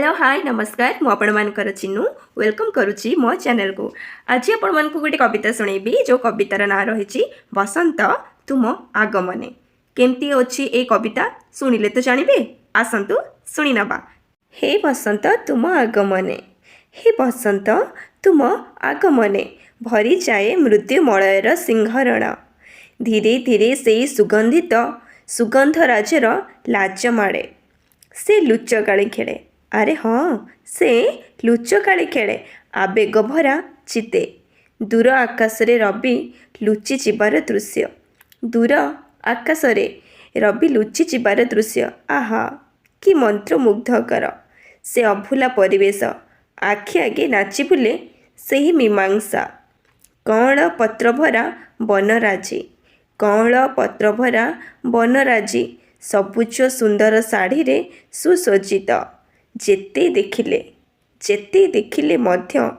Hello hi नमस्कार मु आपणमानकर Chinnu welcome करुच्ची मो चैनल को। आज आपण गोटे कविता शुणेबी जो कवितार ना रही बसंत तुम आगमने। केमती अच्छी ए कविता शुणिले तो जानवे आसतु शुणी नवा। हे बसंत तुम आगमने, हे बसंत तुम आगमने, भरी जाए मृत्युमलयर सिंहरण। धीरे धीरे से सुगंधित सुगंध राजर लाज माड़े, से लुचकाली खेले। अरे हाँ से लुचकाली खेले आवेग भरा चिते। दूर आकाशरे रवि लुचि जिबार दृश्य, दूर आकाशरे रवि लुचि जिबार दृश्य। आहा कि मंत्रमुग्धकर से अभुला परिवेश, आखि आगे नाची बुले से मीमांसा। कौन पत्र भरा बनराजी, कौन पत्र भरा बनराजी, सबुज सुंदर शाढ़ी रे सुसज्जित। जेते देखिले मध्य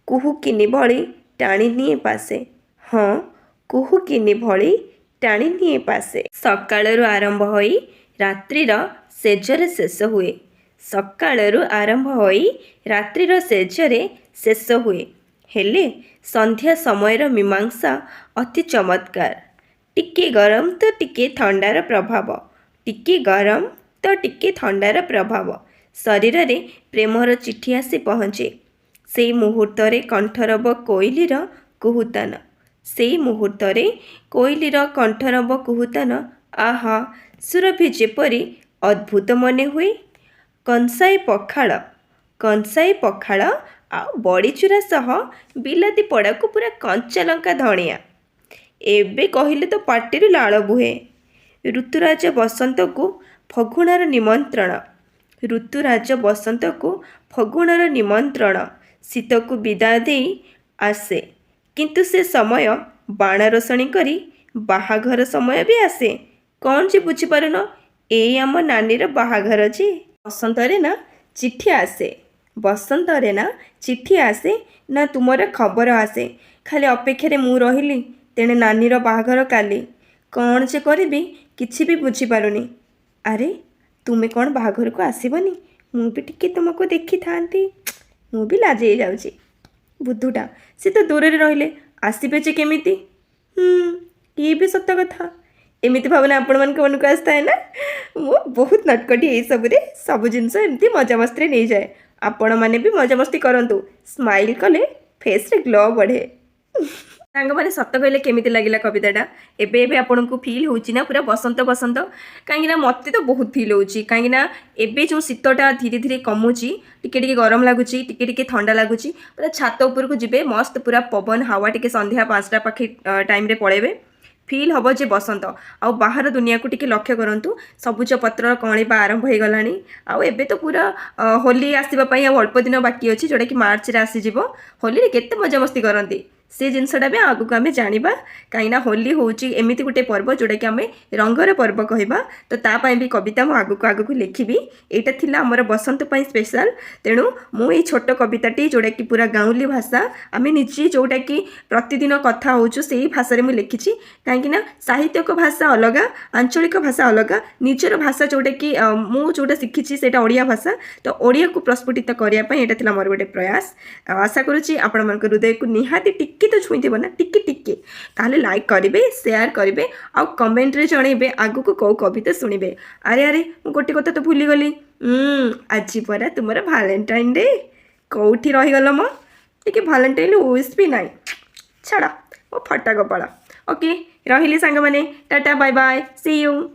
कुहुकिनी भଳି टाणी निए पासे। हाँ कुहुकिनी भଳି टाणी निए पासे। सकाळरू आरंभ होई रात्रिर सेजरे शेष हुए, सकाळरू आरंभ होई रात्रिर सेजरे शेष हुए। हेले संध्या समयर मीमांसा अति चमत्कार। टिके गरम तो टिके थंडार प्रभाव, टिके गरम तो टिके थंडार प्रभाव। शरीर रे प्रेमर चिठी आसी पहुँचे, से मुहूर्त कंठरब कोइलीर कुहुतान, से मुहूर्त कोइलीर कंठरब कुहुतान। आहा सुरभि जेपरी अद्भुत मने हुए। कंसाई पखाड़ आ बड़ीचूरा सह बिलाती पड़ा को पूरा कंचा लंका धनिया। एबे कहिले तो पाटिरु लाळ बुहे। ऋतुराज बसंत को फगुणार निमंत्रण, ऋतुराज बसंत को फगुणार निमंत्रण। शीत को विदा दे आसे, किंतु से समय बाण रोषणी करी बाहाघर समय भी आसे। कौन जे बुझीपारुन ए आम नानीर बाहाघर जे। बसंत रे ना चिठी आसे, बसंत रे ना चिठी आसे ना तुमर खबर आसे। खाली अपेक्षारे मु रहिली, तेणे नानीर बाहाघर काली। कौन जे करिबी किछि भी बुझीपारुनी। अरे तुमे कौन बाहाघर को आसबनी, मु भी टिके तुमको देखी थांती। मु भी लाजे जाऊँगी। बुद्धुटा से तो दूर रहिले आसबे जे केमिति। ये भी सत्य कथा। एमिति भावना आपण मन को मन को आसता है ना। मु बहुत नटकटी ए सबरे, सब जिनस एमती मजा मस्ती नहीं जाए। आपण माने भी मजा मस्ती करंतु, स्माइल कले फेस रे ग्लो बढ़े। सांग मैंने सत कहले केमिति लागिला कविताटा। एबे एबे आपन को फील होची ना पूरा बसंत बसंत। कहीं मत तो बहुत फील होची, कहीं एबे जो शीतटा धीरे धीरे कमुची, टिके टिके गरम लगुची, टिके टिके ठंडा लगुची। पूरा छात ऊपर को जिबे मस्त पूरा पवन हावा टिके संध्या 5टा पाखे टाइम रे पळेबे। फील हम जे बसंत। आउ बाहर दुनिया को टिके लक्ष्य करंतु, सबुज पत्र कणिबा आरंभ हो गलानी। आउ एबे तो पूरा होली आसीबा पई अल्प दिन बाकी अछि, जोटा कि मार्च रे आसी जिवो। होली रे केते मजा मस्ती करंती से जिनसटा भी आगु को आम जाना। कहीं होली हूँ एमती गोटे पर्व जोटा कि आम रंगर पर्व कहवा। तो तापाई भी कविता मु आगु को लिखी। यहाँ थिला आमर बसंत पाई स्पेशल। तेणु मुझे छोट कविताटी जोटा कि पूरा गाँवली भाषा आम निजे जोटा कि प्रतिदिन कथा हो से भाषा मुझे लिखी। कहीं साहित्यिक भाषा अलग, आंचलिक भाषा अलग, निजर भाषा जोटा कि मुझा शिखी से ओडिया भाषा। तो ओडिया को प्रस्फुटित करने यहाँ थिला मोर गोटे प्रयास। आशा करुच्ची आपण हृदय को निहाती टिके तो छुईब ना, टिके टिके ताहले लाइक करेंगे, शेयर करेंगे, आ कमेंट रे जणेबे आगु को कौ कविता शुणिबे। अरे अरे गोटे कथा तो भूली गली। आज परा तुमर वैलेंटाइन डे। कौटी रहीगल म टिके वैलेंटाइन विश भी नाई। छाड़ा मो फटा कपाल। ओके रहिली सांग माने, tata bye bye, see you.